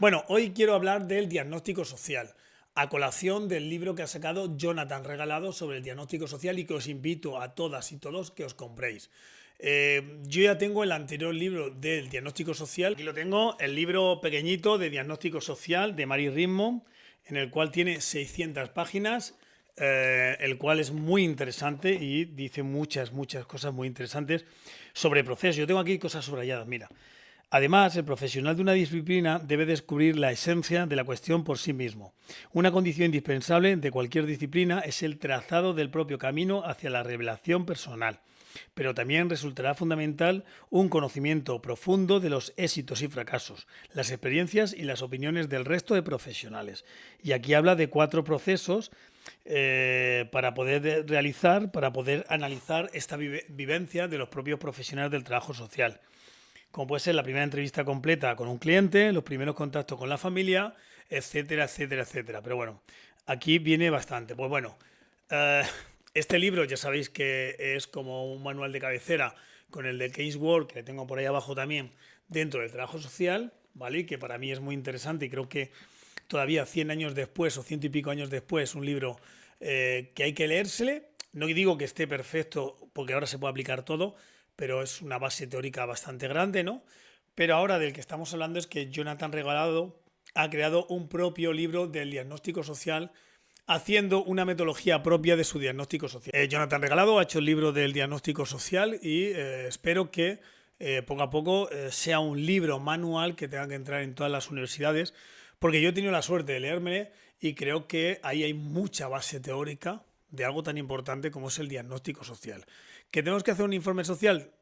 Bueno, hoy quiero hablar del diagnóstico social, a colación del libro que ha sacado Jonathan Regalado sobre el diagnóstico social y que os invito a todas y todos que os compréis. Yo ya tengo el anterior libro del diagnóstico social. Aquí lo tengo, el libro pequeñito de diagnóstico social de Mary Ritmond, en el cual tiene 600 páginas, el cual es muy interesante y dice muchas cosas muy interesantes sobre procesos. Yo tengo aquí cosas subrayadas, mira. Además, el profesional de una disciplina debe descubrir la esencia de la cuestión por sí mismo. Una condición indispensable de cualquier disciplina es el trazado del propio camino hacia la revelación personal, pero también resultará fundamental un conocimiento profundo de los éxitos y fracasos, las experiencias y las opiniones del resto de profesionales. Y aquí habla de 4 procesos para poder realizar, para poder analizar esta vivencia de los propios profesionales del trabajo social, como puede ser la primera entrevista completa con un cliente, los primeros contactos con la familia, etcétera, etcétera, etcétera. Pero bueno, aquí viene bastante. Pues bueno, eh, este libro ya sabéis que es como un manual de cabecera con el de Case Work, que le tengo por ahí abajo también, dentro del trabajo social, ¿vale? Y que para mí es muy interesante y creo que todavía 100 años después o ciento y pico años después, un libro que hay que leérsele. No digo que esté perfecto porque ahora se puede aplicar todo, pero es una base teórica bastante grande, ¿no? Pero ahora del que estamos hablando es que Jonathan Regalado ha creado un propio libro del diagnóstico social, haciendo una metodología propia de su diagnóstico social. Jonathan Regalado ha hecho el libro del diagnóstico social y espero que poco a poco sea un libro manual que tenga que entrar en todas las universidades, porque yo he tenido la suerte de leérmelo y creo que ahí hay mucha base teórica de algo tan importante como es el diagnóstico social. ¿Que tenemos que hacer un informe social?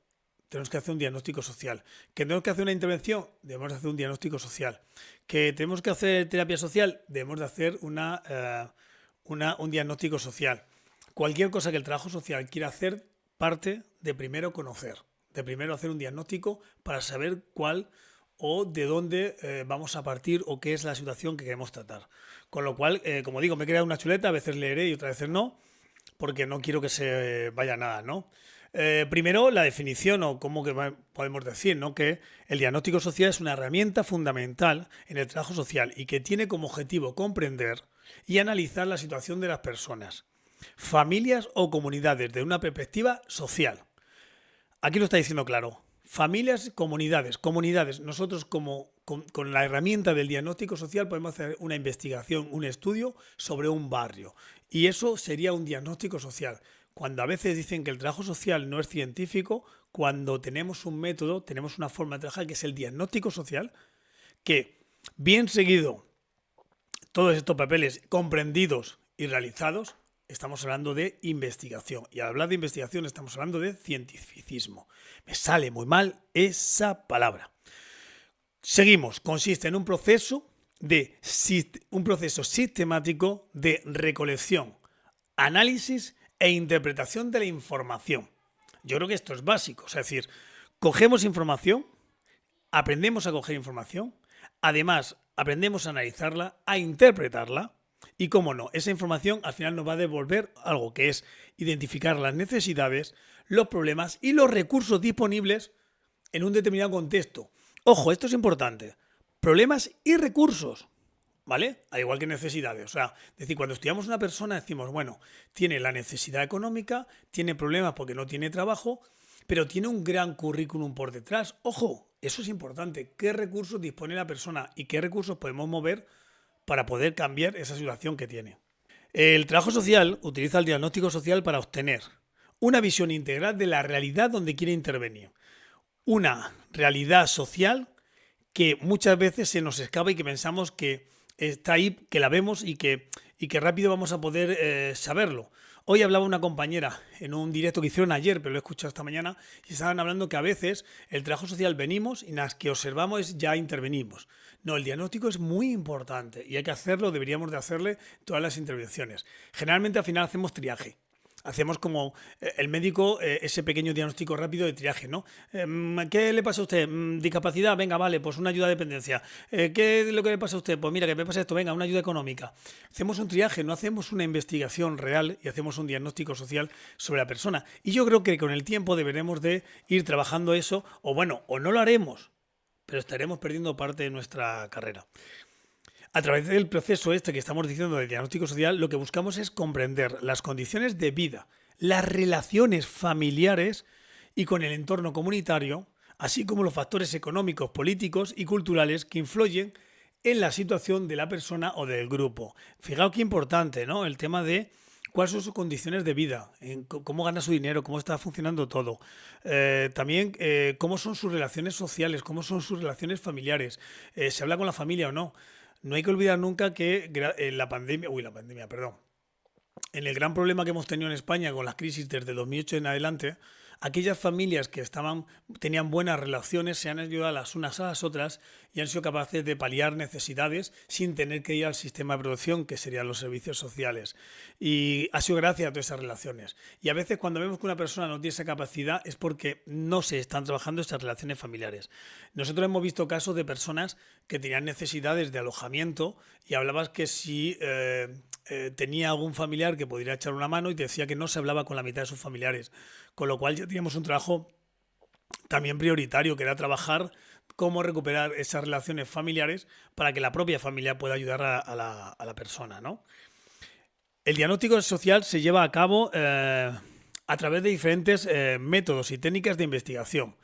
Tenemos que hacer un diagnóstico social. ¿Que tenemos que hacer una intervención? Debemos de hacer un diagnóstico social. ¿Que tenemos que hacer terapia social? Debemos de hacer un diagnóstico social. Cualquier cosa que el trabajo social quiera hacer parte de primero conocer, de primero hacer un diagnóstico para saber cuál o de dónde vamos a partir o qué es la situación que queremos tratar. Con lo cual, como digo, me he creado una chuleta, a veces leeré y otras veces no, porque no quiero que se vaya nada, ¿no? Primero, la definición o cómo que podemos decir, ¿no? Que el diagnóstico social es una herramienta fundamental en el trabajo social y que tiene como objetivo comprender y analizar la situación de las personas, familias o comunidades desde una perspectiva social. Aquí lo está diciendo claro. Familias, comunidades. Comunidades. Nosotros con la herramienta del diagnóstico social podemos hacer una investigación, un estudio sobre un barrio. Y eso sería un diagnóstico social. Cuando a veces dicen que el trabajo social no es científico, cuando tenemos un método, tenemos una forma de trabajar que es el diagnóstico social, que bien seguido todos estos papeles comprendidos y realizados, estamos hablando de investigación. Y al hablar de investigación estamos hablando de cientificismo. Me sale muy mal esa palabra. Seguimos. Consiste en un proceso sistemático de recolección, análisis e interpretación de la información. Yo creo que esto es básico. Es decir, cogemos información, aprendemos a coger información, además aprendemos a analizarla, a interpretarla y, cómo no, esa información al final nos va a devolver algo que es identificar las necesidades, los problemas y los recursos disponibles en un determinado contexto. Ojo, esto es importante. Problemas y recursos, ¿vale? Al igual que necesidades. O sea, es decir, cuando estudiamos una persona decimos, bueno, tiene la necesidad económica, tiene problemas porque no tiene trabajo, pero tiene un gran currículum por detrás. Ojo, eso es importante. ¿Qué recursos dispone la persona y qué recursos podemos mover para poder cambiar esa situación que tiene? El trabajo social utiliza el diagnóstico social para obtener una visión integral de la realidad donde quiere intervenir. Una realidad social que muchas veces se nos escapa y que pensamos que está ahí, que la vemos y que rápido vamos a poder saberlo. Hoy hablaba una compañera en un directo que hicieron ayer, pero lo he escuchado esta mañana, y estaban hablando que a veces el trabajo social venimos y las que observamos ya intervenimos. No, el diagnóstico es muy importante y hay que hacerlo, deberíamos de hacerle todas las intervenciones. Generalmente al final hacemos triaje. Hacemos como el médico, ese pequeño diagnóstico rápido de triaje, ¿no? ¿Qué le pasa a usted? ¿Discapacidad? Venga, vale, pues una ayuda de dependencia. ¿Qué es lo que le pasa a usted? Pues mira, que me pasa esto, venga, una ayuda económica. Hacemos un triaje, no hacemos una investigación real y hacemos un diagnóstico social sobre la persona. Y yo creo que con el tiempo deberemos de ir trabajando eso, o bueno, o no lo haremos, pero estaremos perdiendo parte de nuestra carrera. A través del proceso este que estamos diciendo del diagnóstico social, lo que buscamos es comprender las condiciones de vida, las relaciones familiares y con el entorno comunitario, así como los factores económicos, políticos y culturales que influyen en la situación de la persona o del grupo. Fijaos qué importante, ¿no? El tema de cuáles son sus condiciones de vida, cómo gana su dinero, cómo está funcionando todo. También cómo son sus relaciones sociales, cómo son sus relaciones familiares. ¿Se habla con la familia o no? No hay que olvidar nunca que en el gran problema que hemos tenido en España con las crisis desde 2008 en adelante, aquellas familias que tenían buenas relaciones se han ayudado las unas a las otras y han sido capaces de paliar necesidades sin tener que ir al sistema de producción, que serían los servicios sociales. Y ha sido gracias a todas esas relaciones. Y a veces cuando vemos que una persona no tiene esa capacidad es porque no se están trabajando esas relaciones familiares. Nosotros hemos visto casos de personas que tenían necesidades de alojamiento y hablabas que si tenía algún familiar que podría echar una mano y te decía que no se hablaba con la mitad de sus familiares. Con lo cual ya teníamos un trabajo también prioritario, que era trabajar cómo recuperar esas relaciones familiares para que la propia familia pueda ayudar a la persona, ¿no? El diagnóstico social se lleva a cabo a través de diferentes métodos y técnicas de investigación,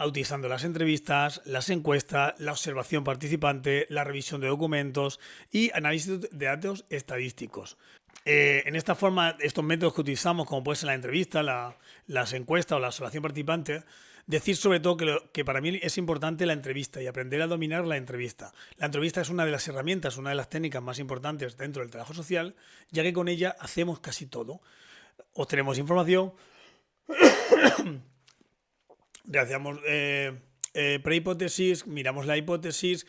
utilizando las entrevistas, las encuestas, la observación participante, la revisión de documentos y análisis de datos estadísticos. En esta forma, estos métodos que utilizamos, como puede ser la entrevista, las encuestas o la observación participante, decir sobre todo que para mí es importante la entrevista y aprender a dominar la entrevista. La entrevista es una de las herramientas, una de las técnicas más importantes dentro del trabajo social, ya que con ella hacemos casi todo. Obtenemos información, realizamos prehipótesis, miramos la hipótesis,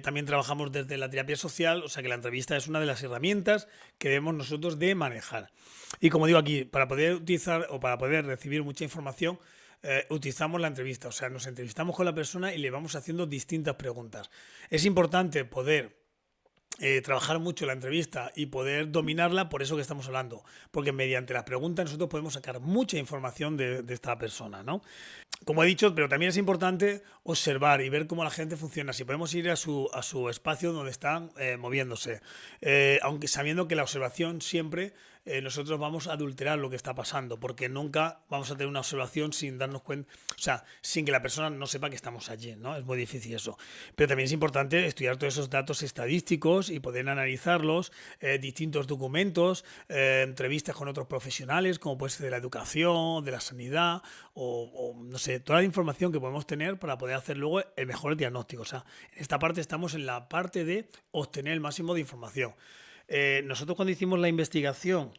también trabajamos desde la terapia social, o sea que la entrevista es una de las herramientas que debemos nosotros de manejar. Y como digo aquí, para poder utilizar o para poder recibir mucha información, utilizamos la entrevista, o sea, nos entrevistamos con la persona y le vamos haciendo distintas preguntas. Es importante poder trabajar mucho la entrevista y poder dominarla, por eso que estamos hablando, porque mediante las preguntas nosotros podemos sacar mucha información de esta persona, ¿no? Como he dicho, pero también es importante observar y ver cómo la gente funciona, si podemos ir a su espacio donde están moviéndose, aunque sabiendo que la observación siempre nosotros vamos a adulterar lo que está pasando, porque nunca vamos a tener una observación sin darnos cuenta, o sea, sin que la persona no sepa que estamos allí, ¿no? Es muy difícil eso. Pero también es importante estudiar todos esos datos estadísticos y poder analizarlos, distintos documentos, entrevistas con otros profesionales, como puede ser de la educación, de la sanidad, o no sé, toda la información que podemos tener para poder hacer luego el mejor diagnóstico. O sea, en esta parte estamos en la parte de obtener el máximo de información. Nosotros cuando hicimos la investigación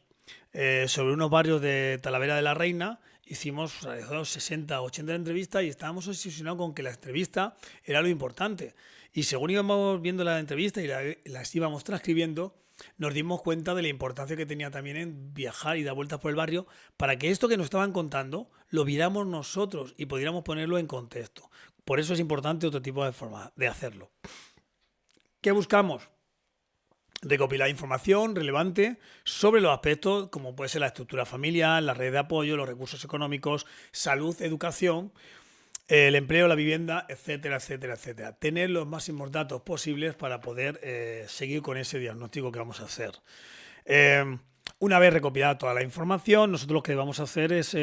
sobre unos barrios de Talavera de la Reina, hicimos 60 o 80 entrevistas y estábamos obsesionados con que la entrevista era lo importante. Y según íbamos viendo la entrevista y las íbamos transcribiendo, nos dimos cuenta de la importancia que tenía también en viajar y dar vueltas por el barrio para que esto que nos estaban contando lo viéramos nosotros y pudiéramos ponerlo en contexto. Por eso es importante otro tipo de forma de hacerlo. ¿Qué buscamos? Recopilar información relevante sobre los aspectos como puede ser la estructura familiar, la red de apoyo, los recursos económicos, salud, educación, el empleo, la vivienda, etcétera, etcétera, etcétera. Tener los máximos datos posibles para poder seguir con ese diagnóstico que vamos a hacer. Una vez recopilada toda la información, nosotros lo que vamos a hacer es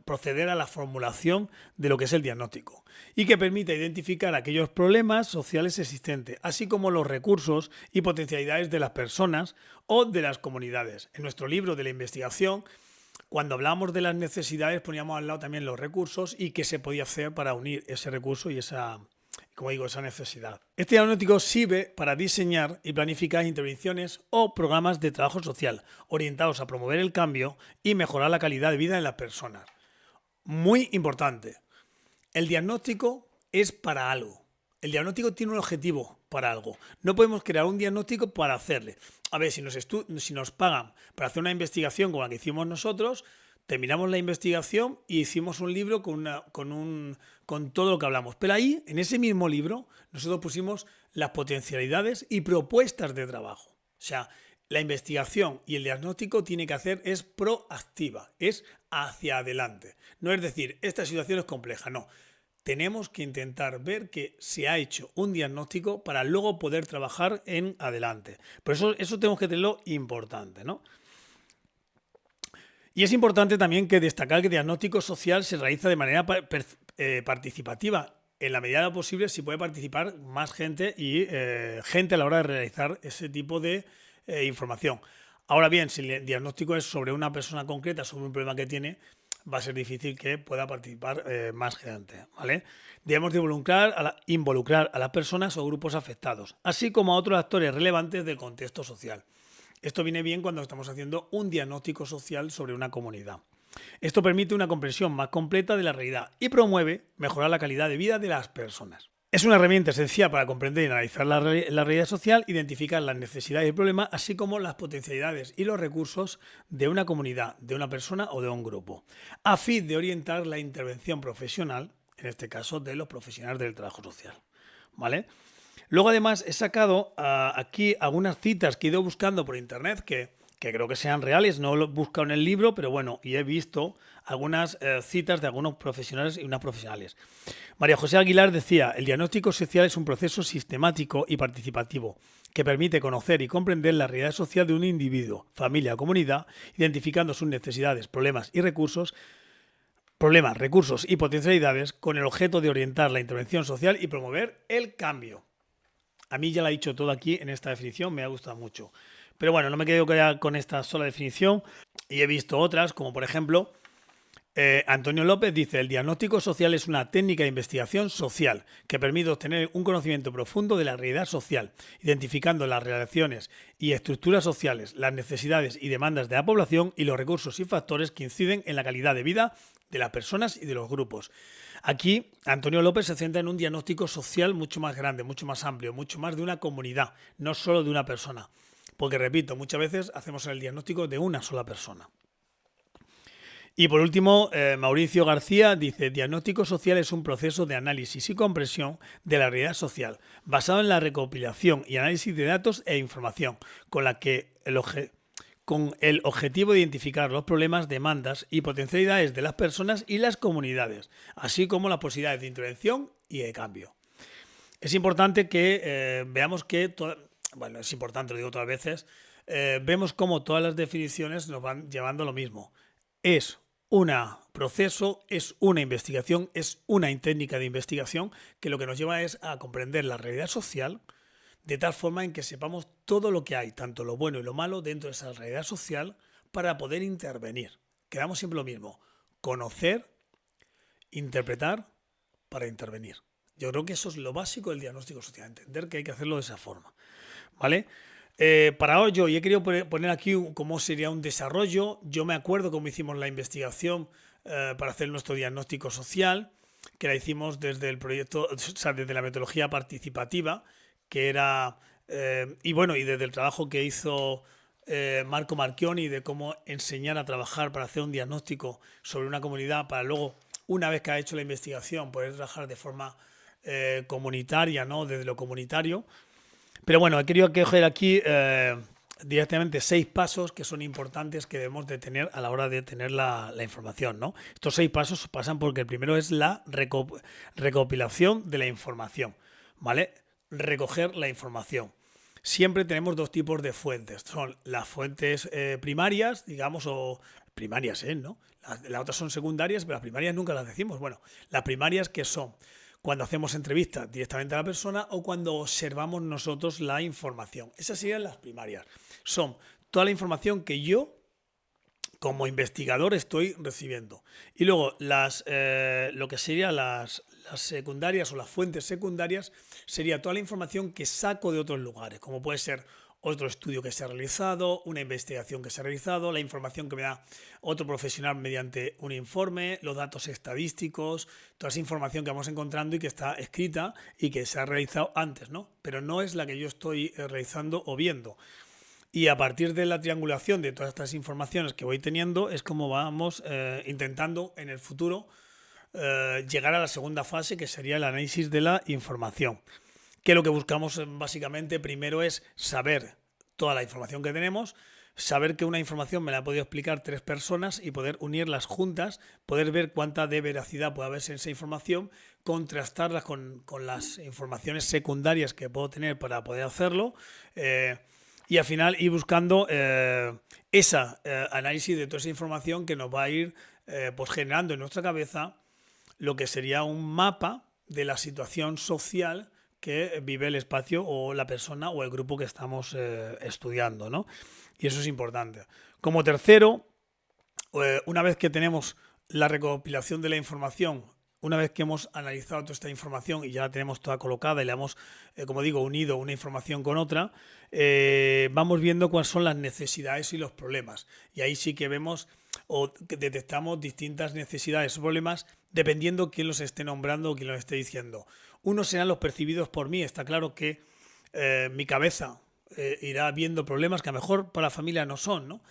proceder a la formulación de lo que es el diagnóstico y que permita identificar aquellos problemas sociales existentes, así como los recursos y potencialidades de las personas o de las comunidades. En nuestro libro de la investigación, cuando hablamos de las necesidades, poníamos al lado también los recursos y qué se podía hacer para unir ese recurso y esa necesidad. Este diagnóstico sirve para diseñar y planificar intervenciones o programas de trabajo social orientados a promover el cambio y mejorar la calidad de vida de las personas. Muy importante, el diagnóstico es para algo. El diagnóstico tiene un objetivo para algo. No podemos crear un diagnóstico para hacerle. A ver, si nos pagan para hacer una investigación como la que hicimos nosotros, terminamos la investigación y hicimos un libro con todo lo que hablamos. Pero ahí, en ese mismo libro, nosotros pusimos las potencialidades y propuestas de trabajo. O sea, la investigación y el diagnóstico tiene que hacer es proactiva, es hacia adelante. No es decir, esta situación es compleja, no. tenemos que intentar ver que se ha hecho un diagnóstico para luego poder trabajar en adelante. Por eso tenemos que tenerlo importante, ¿no? Y es importante también que destacar que el diagnóstico social se realiza de manera participativa. En la medida de lo posible, si puede participar más gente y gente a la hora de realizar ese tipo de información. Ahora bien, si el diagnóstico es sobre una persona concreta, sobre un problema que tiene, va a ser difícil que pueda participar más gente, ¿vale? Debemos de involucrar a las personas o grupos afectados, así como a otros actores relevantes del contexto social. Esto viene bien cuando estamos haciendo un diagnóstico social sobre una comunidad. Esto permite una comprensión más completa de la realidad y promueve mejorar la calidad de vida de las personas. Es una herramienta esencial para comprender y analizar la realidad social, identificar las necesidades y problemas, así como las potencialidades y los recursos de una comunidad, de una persona o de un grupo, a fin de orientar la intervención profesional, en este caso de los profesionales del trabajo social. ¿Vale? Luego, además, he sacado aquí algunas citas que he ido buscando por internet que creo que sean reales, no lo he buscado en el libro, pero bueno, y he visto algunas citas de algunos profesionales y unas profesionales. María José Aguilar decía: el diagnóstico social es un proceso sistemático y participativo que permite conocer y comprender la realidad social de un individuo, familia o comunidad, identificando sus necesidades, problemas y recursos y potencialidades con el objeto de orientar la intervención social y promover el cambio. A mí ya lo ha dicho todo aquí en esta definición, me ha gustado mucho. Pero bueno, no me quedo con esta sola definición y he visto otras, como por ejemplo, Antonio López dice: el diagnóstico social es una técnica de investigación social que permite obtener un conocimiento profundo de la realidad social, identificando las relaciones y estructuras sociales, las necesidades y demandas de la población y los recursos y factores que inciden en la calidad de vida de las personas y de los grupos. Aquí, Antonio López se centra en un diagnóstico social mucho más grande, mucho más amplio, mucho más de una comunidad, no solo de una persona. Porque, repito, muchas veces hacemos el diagnóstico de una sola persona. Y por último, Mauricio García dice: diagnóstico social es un proceso de análisis y comprensión de la realidad social, basado en la recopilación y análisis de datos e información, con el objetivo de identificar los problemas, demandas y potencialidades de las personas y las comunidades, así como las posibilidades de intervención y de cambio. Es importante que veamos que, bueno, es importante, lo digo todas veces, vemos cómo todas las definiciones nos van llevando a lo mismo. Es un proceso, es una investigación, es una técnica de investigación que lo que nos lleva es a comprender la realidad social de tal forma en que sepamos todo lo que hay, tanto lo bueno y lo malo dentro de esa realidad social para poder intervenir. Quedamos siempre lo mismo: conocer, interpretar para intervenir. Yo creo que eso es lo básico del diagnóstico social, entender que hay que hacerlo de esa forma, ¿vale? Para ello, y he querido poner aquí cómo sería un desarrollo. Yo me acuerdo cómo hicimos la investigación para hacer nuestro diagnóstico social, que la hicimos desde el proyecto, o sea, desde la metodología participativa, que era, y bueno, y desde el trabajo que hizo Marco Marchioni de cómo enseñar a trabajar para hacer un diagnóstico sobre una comunidad, para luego, una vez que ha hecho la investigación, poder trabajar de forma comunitaria, ¿no? Desde lo comunitario. Pero bueno, he querido coger aquí directamente 6 pasos que son importantes que debemos de tener a la hora de tener la información, ¿no? Estos 6 pasos pasan porque el primero es la recopilación de la información, ¿vale? Recoger la información. Siempre tenemos 2 tipos de fuentes. Son las fuentes primarias, digamos, o primarias, ¿no? Las otras son secundarias, pero las primarias nunca las decimos. Bueno, las primarias, que son cuando hacemos entrevistas directamente a la persona o cuando observamos nosotros la información. Esas serían las primarias. Son toda la información que yo, como investigador, estoy recibiendo. Y luego lo que serían las secundarias o las fuentes secundarias sería toda la información que saco de otros lugares, como puede ser otro estudio que se ha realizado, una investigación que se ha realizado, la información que me da otro profesional mediante un informe, los datos estadísticos, toda esa información que vamos encontrando y que está escrita y que se ha realizado antes, ¿no? Pero no es la que yo estoy realizando o viendo. Y a partir de la triangulación de todas estas informaciones que voy teniendo es como vamos intentando en el futuro llegar a la segunda fase, que sería el análisis de la información. Que lo que buscamos básicamente primero es saber toda la información que tenemos, saber que una información me la ha podido explicar 3 personas y poder unirlas juntas, poder ver cuánta de veracidad puede haber en esa información, contrastarlas con las informaciones secundarias que puedo tener para poder hacerlo, y al final ir buscando esa análisis de toda esa información que nos va a ir pues generando en nuestra cabeza lo que sería un mapa de la situación social que vive el espacio o la persona o el grupo que estamos estudiando, ¿no? Y eso es importante. Como tercero, una vez que tenemos la recopilación de la información, una vez que hemos analizado toda esta información y ya la tenemos toda colocada y la hemos, como digo, unido una información con otra, vamos viendo cuáles son las necesidades y los problemas. Y ahí sí que vemos o que detectamos distintas necesidades o problemas dependiendo quién los esté nombrando o quién los esté diciendo. Unos serán los percibidos por mí. Está claro que mi cabeza irá viendo problemas que a lo mejor para la familia no son, ¿no?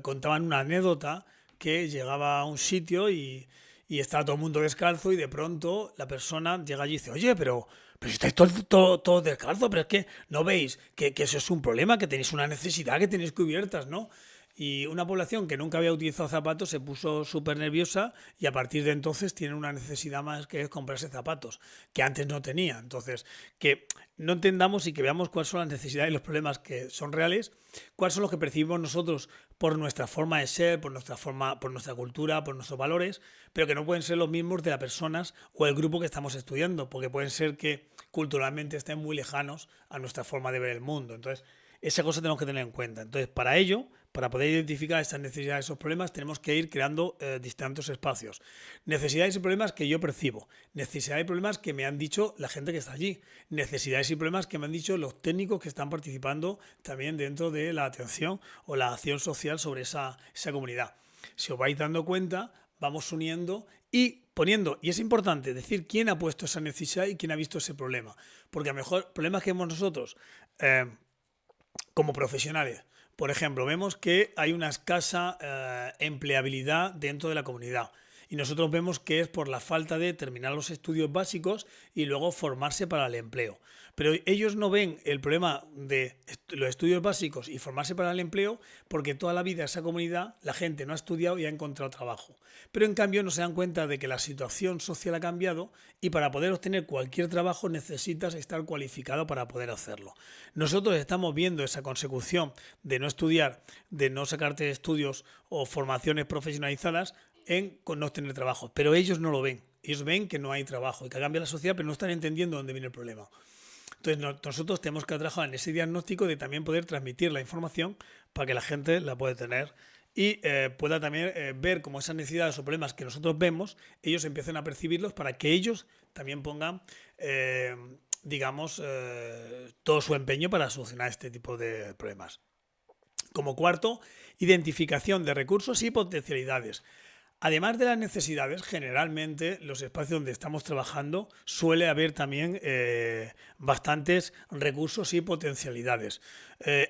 Contaban una anécdota que llegaba a un sitio y estaba todo el mundo descalzo y de pronto la persona llega allí y dice, oye, pero si estáis todos descalzos, pero es que no veis que eso es un problema, que tenéis una necesidad, que tenéis cubiertas, ¿no? Y una población que nunca había utilizado zapatos se puso súper nerviosa y a partir de entonces tiene una necesidad más que es comprarse zapatos, que antes no tenía. Entonces, que no entendamos y que veamos cuáles son las necesidades y los problemas que son reales, cuáles son los que percibimos nosotros por nuestra forma de ser, por nuestra forma, por nuestra cultura, por nuestros valores, pero que no pueden ser los mismos de las personas o el grupo que estamos estudiando, porque pueden ser que culturalmente estén muy lejanos a nuestra forma de ver el mundo. Entonces, esa cosa tenemos que tener en cuenta. Entonces, para ello, para poder identificar estas necesidades, esos problemas, tenemos que ir creando distintos espacios. Necesidades y problemas que yo percibo. Necesidades y problemas que me han dicho la gente que está allí. Necesidades y problemas que me han dicho los técnicos que están participando también dentro de la atención o la acción social sobre esa comunidad. Si os vais dando cuenta, vamos uniendo y poniendo, y es importante decir quién ha puesto esa necesidad y quién ha visto ese problema. Porque a lo mejor problemas que hemos nosotros como profesionales. Por ejemplo, vemos que hay una escasa empleabilidad dentro de la comunidad y nosotros vemos que es por la falta de terminar los estudios básicos y luego formarse para el empleo. Pero ellos no ven el problema de los estudios básicos y formarse para el empleo porque toda la vida esa comunidad la gente no ha estudiado y ha encontrado trabajo. Pero en cambio no se dan cuenta de que la situación social ha cambiado y para poder obtener cualquier trabajo necesitas estar cualificado para poder hacerlo. Nosotros estamos viendo esa consecución de no estudiar, de no sacarte estudios o formaciones profesionalizadas en no tener trabajo, pero ellos no lo ven. Ellos ven que no hay trabajo y que cambia la sociedad, pero no están entendiendo dónde viene el problema. Entonces nosotros tenemos que trabajar en ese diagnóstico de también poder transmitir la información para que la gente la pueda tener y pueda también ver cómo esas necesidades o problemas que nosotros vemos, ellos empiecen a percibirlos para que ellos también pongan, digamos, todo su empeño para solucionar este tipo de problemas. Como cuarto, identificación de recursos y potencialidades. Además de las necesidades, generalmente los espacios donde estamos trabajando suele haber también bastantes recursos y potencialidades.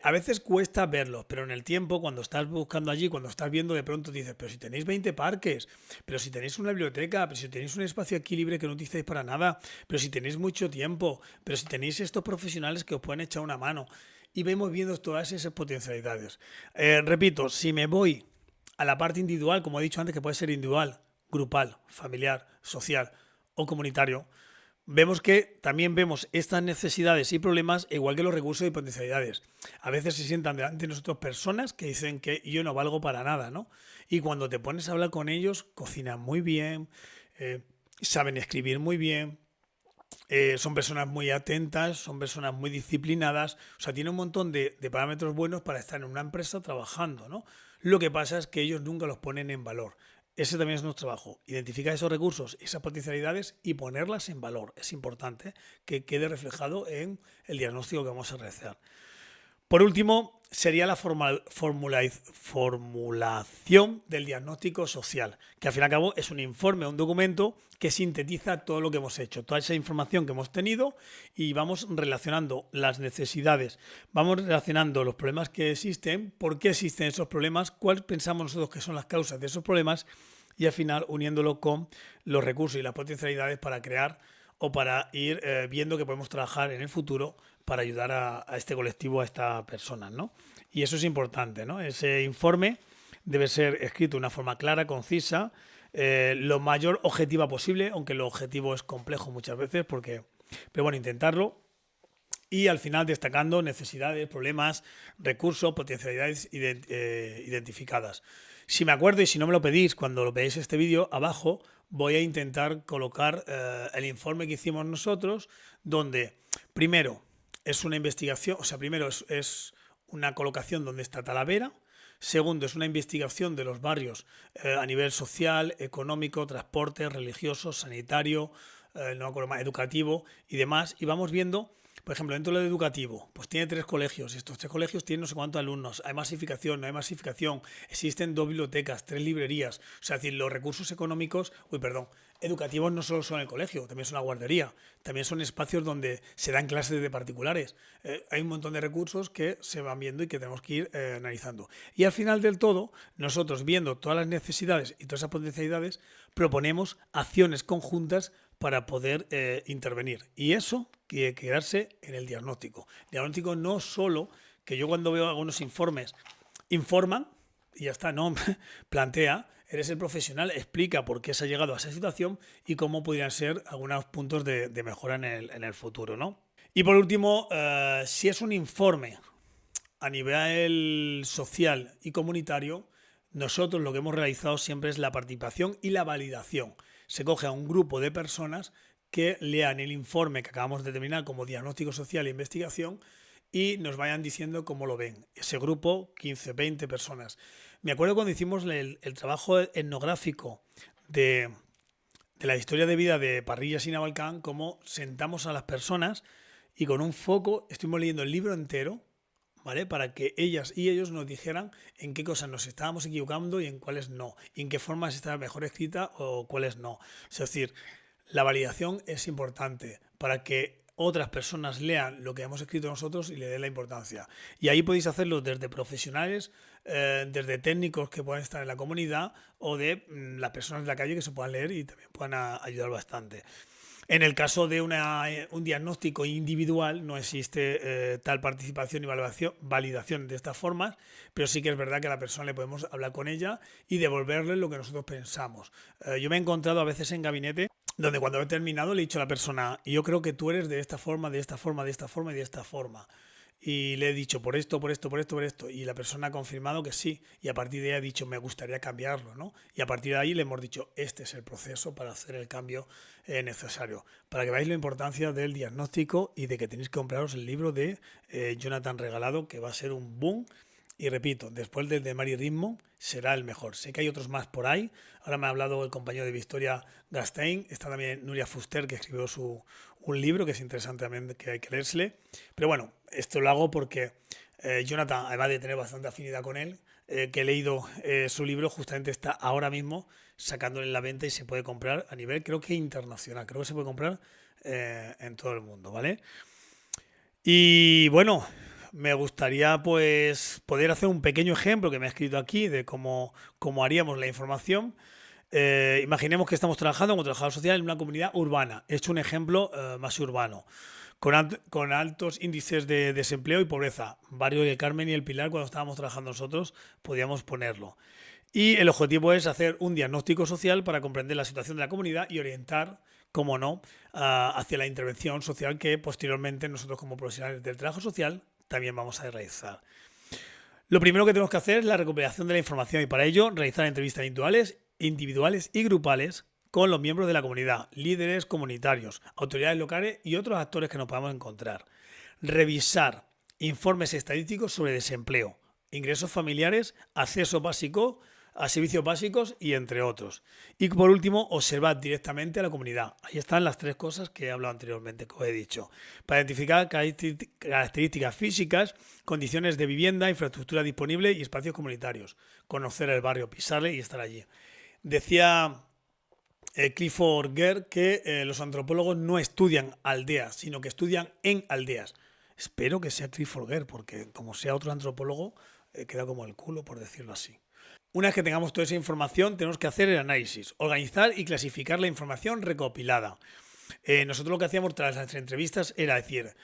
A veces cuesta verlos, pero en el tiempo, cuando estás buscando allí, cuando estás viendo, de pronto dices, pero si tenéis 20 parques, pero si tenéis una biblioteca, pero si tenéis un espacio aquí libre que no utilizáis para nada, pero si tenéis mucho tiempo, pero si tenéis estos profesionales que os pueden echar una mano. Y vemos viendo todas esas potencialidades. Repito, si me voy a la parte individual, como he dicho antes, que puede ser individual, grupal, familiar, social o comunitario, vemos que también vemos estas necesidades y problemas igual que los recursos y potencialidades. A veces se sientan delante de nosotros personas que dicen que yo no valgo para nada, ¿no? Y cuando te pones a hablar con ellos, cocinan muy bien, saben escribir muy bien, son personas muy atentas, son personas muy disciplinadas, o sea, tienen un montón de parámetros buenos para estar en una empresa trabajando, ¿no? Lo que pasa es que ellos nunca los ponen en valor. Ese también es nuestro trabajo, identificar esos recursos, esas potencialidades y ponerlas en valor. Es importante que quede reflejado en el diagnóstico que vamos a realizar. Por último, sería la formulación del diagnóstico social, que al fin y al cabo es un informe, un documento que sintetiza todo lo que hemos hecho, toda esa información que hemos tenido y vamos relacionando las necesidades, vamos relacionando los problemas que existen, por qué existen esos problemas, cuáles pensamos nosotros que son las causas de esos problemas y al final uniéndolo con los recursos y las potencialidades para crear o para ir viendo que podemos trabajar en el futuro para ayudar a este colectivo, a esta persona, ¿no? Y eso es importante, ¿no? Ese informe debe ser escrito de una forma clara, concisa, lo mayor objetiva posible, aunque lo objetivo es complejo muchas veces, pero bueno, intentarlo. Y al final destacando necesidades, problemas, recursos, potencialidades identificadas. Si me acuerdo y si no me lo pedís cuando lo veáis este vídeo, abajo voy a intentar colocar el informe que hicimos nosotros, donde primero es una investigación, o sea, primero es una colocación donde está Talavera. Segundo, es una investigación de los barrios a nivel social, económico, transporte, religioso, sanitario, no me acuerdo más, educativo y demás. Y vamos viendo, por ejemplo, dentro de lo educativo, pues tiene 3 colegios. Estos 3 colegios tienen no sé cuántos alumnos. Hay masificación, no hay masificación. Existen 2 bibliotecas, 3 librerías. O sea, es decir, los recursos económicos, educativos no solo son el colegio, también son la guardería. También son espacios donde se dan clases de particulares. Hay un montón de recursos que se van viendo y que tenemos que ir analizando. Y al final del todo, nosotros viendo todas las necesidades y todas esas potencialidades, proponemos acciones conjuntas para poder intervenir. Y eso tiene que quedarse en el diagnóstico. El diagnóstico no solo, que yo cuando veo algunos informes, informan y ya está, no, plantea, eres el profesional, explica por qué se ha llegado a esa situación y cómo podrían ser algunos puntos de mejora en el futuro, ¿no? Y por último, si es un informe a nivel social y comunitario, nosotros lo que hemos realizado siempre es la participación y la validación. Se coge a un grupo de personas que lean el informe que acabamos de determinar como diagnóstico social e investigación y nos vayan diciendo cómo lo ven. Ese grupo, 15, 20 personas. Me acuerdo cuando hicimos el trabajo etnográfico de la historia de vida de Parrillas y Navalcán, cómo sentamos a las personas y con un foco estuvimos leyendo el libro entero, ¿vale? Para que ellas y ellos nos dijeran en qué cosas nos estábamos equivocando y en cuáles no, y en qué formas estaba mejor escrita o cuáles no. Es decir, la validación es importante para que otras personas lean lo que hemos escrito nosotros y le den la importancia. Y ahí podéis hacerlo desde profesionales, desde técnicos que puedan estar en la comunidad o de las personas de la calle que se puedan leer y también puedan ayudar bastante. En el caso de un diagnóstico individual no existe tal participación y validación de estas formas, pero sí que es verdad que a la persona le podemos hablar con ella y devolverle lo que nosotros pensamos. Yo me he encontrado a veces en gabinete donde cuando he terminado le he dicho a la persona, yo creo que tú eres de esta forma, de esta forma, de esta forma y de esta forma. Y le he dicho por esto, por esto, por esto, por esto. Y la persona ha confirmado que sí. Y a partir de ahí ha dicho, me gustaría cambiarlo, ¿no? Y a partir de ahí le hemos dicho, este es el proceso para hacer el cambio necesario. Para que veáis la importancia del diagnóstico y de que tenéis que compraros el libro de Jonathan Regalado, que va a ser un boom. Y repito, después del de Mari Ritmo será el mejor. Sé que hay otros más por ahí. Ahora me ha hablado el compañero de Victoria Gastein. Está también Nuria Fuster, que escribió un libro que es interesante también, que hay que leérsele. Pero bueno, esto lo hago porque Jonathan, además de tener bastante afinidad con él, que he leído su libro, justamente está ahora mismo sacándole en la venta y se puede comprar a nivel, creo que internacional. Creo que se puede comprar en todo el mundo, ¿vale? Y bueno, me gustaría pues poder hacer un pequeño ejemplo que me ha escrito aquí de cómo haríamos la información. Imaginemos que estamos trabajando como trabajador social en una comunidad urbana. He hecho un ejemplo más urbano, con altos índices de desempleo y pobreza. Barrio del Carmen y el Pilar, cuando estábamos trabajando nosotros, podíamos ponerlo. Y el objetivo es hacer un diagnóstico social para comprender la situación de la comunidad y orientar, como no, hacia la intervención social que posteriormente nosotros como profesionales del trabajo social también vamos a realizar. Lo primero que tenemos que hacer es la recopilación de la información y para ello realizar entrevistas individuales y grupales con los miembros de la comunidad, líderes comunitarios, autoridades locales y otros actores que nos podamos encontrar. Revisar informes estadísticos sobre desempleo, ingresos familiares, acceso básico a servicios básicos y entre otros. Y por último, observar directamente a la comunidad. Ahí están las 3 cosas que he hablado anteriormente, que os he dicho. Para identificar características físicas, condiciones de vivienda, infraestructura disponible y espacios comunitarios. Conocer el barrio, pisarle y estar allí. Decía Clifford Gere que los antropólogos no estudian aldeas, sino que estudian en aldeas. Espero que sea Clifford Gere, porque como sea otro antropólogo, queda como el culo, por decirlo así. Una vez que tengamos toda esa información, tenemos que hacer el análisis, organizar y clasificar la información recopilada. Nosotros lo que hacíamos tras las entrevistas era decir,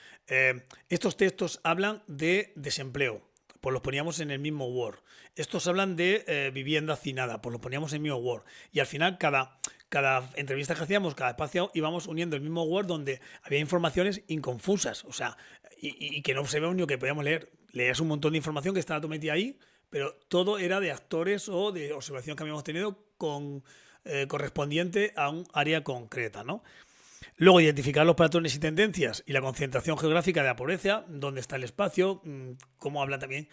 estos textos hablan de desempleo, pues los poníamos en el mismo Word. Estos hablan de vivienda hacinada, pues los poníamos en el mismo Word. Y al final cada entrevista que hacíamos, cada espacio, íbamos uniendo el mismo Word donde había informaciones inconfusas, o sea, y que no sabíamos ni lo que podíamos leer. Leías un montón de información que estaba todo metida ahí, pero todo era de actores o de observación que habíamos tenido correspondiente a un área concreta, ¿no? Luego, identificar los patrones y tendencias y la concentración geográfica de la pobreza, dónde está el espacio, cómo habla también.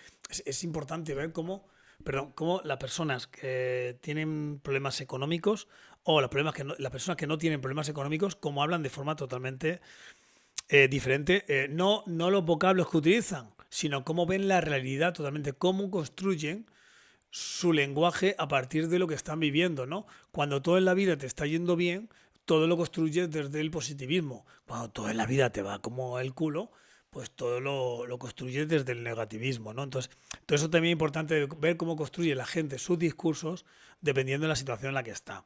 Es importante ver cómo las personas que tienen problemas económicos o las personas que no tienen problemas económicos, cómo hablan de forma totalmente diferente. No los vocablos que utilizan, sino cómo ven la realidad totalmente, cómo construyen su lenguaje a partir de lo que están viviendo, ¿no? Cuando todo en la vida te está yendo bien, todo lo construyes desde el positivismo. Cuando todo en la vida te va como el culo, pues todo lo construyes desde el negativismo, ¿no? Entonces, todo eso también es importante ver cómo construye la gente sus discursos dependiendo de la situación en la que está.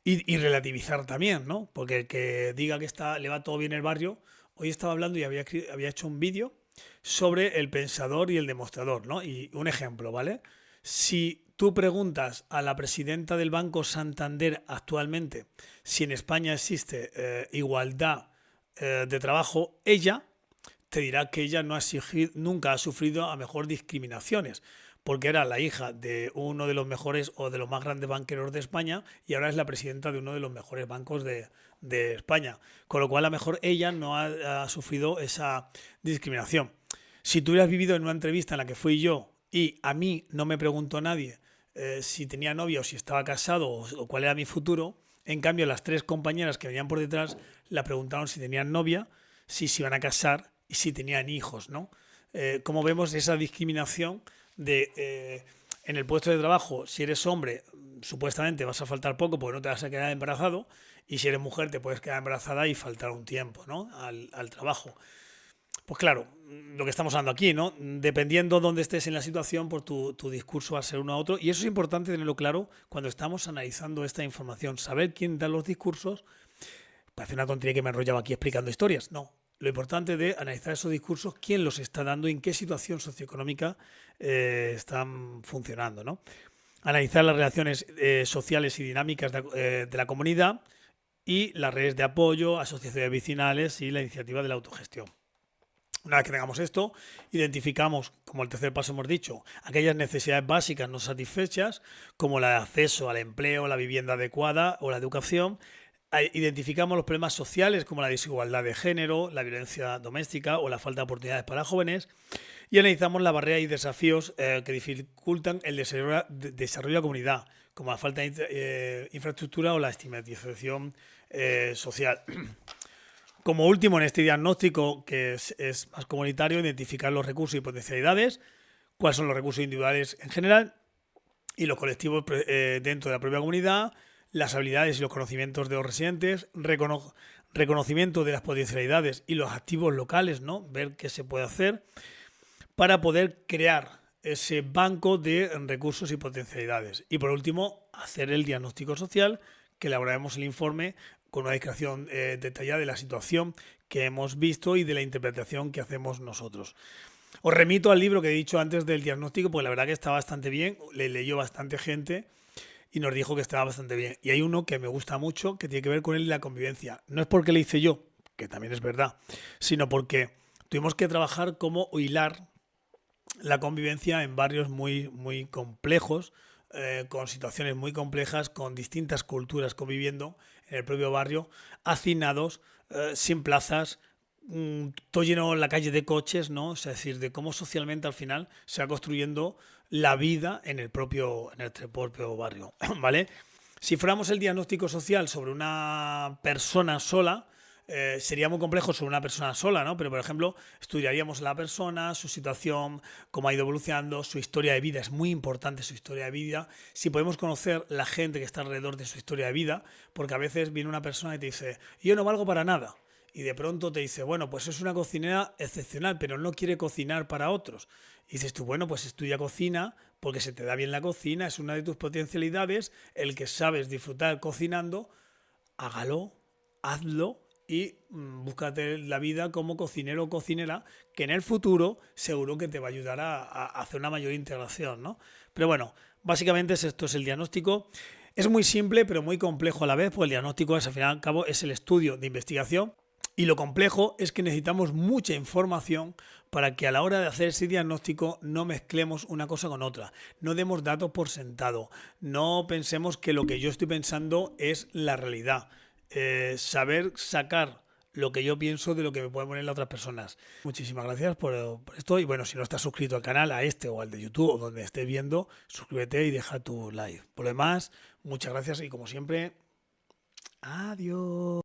Y relativizar también, ¿no? Porque el que diga que le va todo bien en el barrio, hoy estaba hablando y había hecho un vídeo sobre el pensador y el demostrador, ¿no? Y un ejemplo, ¿vale? Si tú preguntas a la presidenta del Banco Santander actualmente si en España existe igualdad de trabajo, ella te dirá que ella nunca ha sufrido a mejor discriminaciones, porque era la hija de uno de los mejores o de los más grandes banqueros de España y ahora es la presidenta de uno de los mejores bancos de España. Con lo cual, a lo mejor ella no ha sufrido esa discriminación. Si tú hubieras vivido en una entrevista en la que fui yo y a mí no me preguntó nadie si tenía novia o si estaba casado o cuál era mi futuro, en cambio las tres compañeras que venían por detrás la preguntaron si tenían novia, si se iban a casar y si tenían hijos, ¿no? Como vemos esa discriminación en el puesto de trabajo, si eres hombre, supuestamente vas a faltar poco porque no te vas a quedar embarazado, y si eres mujer te puedes quedar embarazada y faltar un tiempo, ¿no? al trabajo. Pues claro, lo que estamos hablando aquí, ¿no? Dependiendo dónde estés en la situación, pues tu discurso va a ser uno a otro. Y eso es importante tenerlo claro cuando estamos analizando esta información. Saber quién da los discursos. Parece una tontería que me enrollaba aquí explicando historias. No. Lo importante de analizar esos discursos, quién los está dando y en qué situación socioeconómica están funcionando, ¿no? Analizar las relaciones sociales y dinámicas de la comunidad y las redes de apoyo, asociaciones vecinales y la iniciativa de la autogestión. Una vez que tengamos esto, identificamos, como el tercer paso hemos dicho, aquellas necesidades básicas no satisfechas, como el acceso al empleo, la vivienda adecuada o la educación. Identificamos los problemas sociales, como la desigualdad de género, la violencia doméstica o la falta de oportunidades para jóvenes. Y analizamos las barreras y desafíos que dificultan el desarrollo de la comunidad, como la falta de infraestructura o la estigmatización social. Como último, en este diagnóstico, que es más comunitario, identificar los recursos y potencialidades, cuáles son los recursos individuales en general y los colectivos dentro de la propia comunidad, las habilidades y los conocimientos de los residentes, reconocimiento de las potencialidades y los activos locales, ¿no? Ver qué se puede hacer para poder crear ese banco de recursos y potencialidades. Y por último, hacer el diagnóstico social, que elaboraremos el informe con una descripción detallada de la situación que hemos visto y de la interpretación que hacemos nosotros. Os remito al libro que he dicho antes del diagnóstico, porque la verdad que está bastante bien, le leyó bastante gente y nos dijo que estaba bastante bien. Y hay uno que me gusta mucho, que tiene que ver con él y la convivencia. No es porque le hice yo, que también es verdad, sino porque tuvimos que trabajar cómo hilar la convivencia en barrios muy, muy complejos, con situaciones muy complejas, con distintas culturas conviviendo en el propio barrio, hacinados, sin plazas, todo lleno en la calle de coches, ¿no? Es decir, de cómo socialmente al final se va construyendo la vida en el propio barrio, ¿vale? Si fuéramos el diagnóstico social sobre una persona sola, sería muy complejo sobre una persona sola, ¿no? Pero, por ejemplo, estudiaríamos a la persona, su situación, cómo ha ido evolucionando, su historia de vida. Es muy importante su historia de vida. Si podemos conocer la gente que está alrededor de su historia de vida, porque a veces viene una persona y te dice, yo no valgo para nada. Y de pronto te dice, bueno, pues es una cocinera excepcional, pero no quiere cocinar para otros. Y dices tú, bueno, pues estudia cocina porque se te da bien la cocina, es una de tus potencialidades, el que sabes disfrutar cocinando, hágalo, hazlo y búscate la vida como cocinero o cocinera, que en el futuro seguro que te va a ayudar a hacer una mayor integración, ¿no? Pero bueno, básicamente esto es el diagnóstico. Es muy simple, pero muy complejo a la vez, porque el diagnóstico es, al final y al cabo, es el estudio de investigación. Y lo complejo es que necesitamos mucha información para que a la hora de hacer ese diagnóstico no mezclemos una cosa con otra. No demos datos por sentado. No pensemos que lo que yo estoy pensando es la realidad. Saber sacar lo que yo pienso de lo que me pueden poner las otras personas. Muchísimas gracias por esto. Y bueno, si no estás suscrito al canal, a este o al de YouTube o donde estés viendo, suscríbete y deja tu like. Por lo demás, muchas gracias y como siempre, adiós.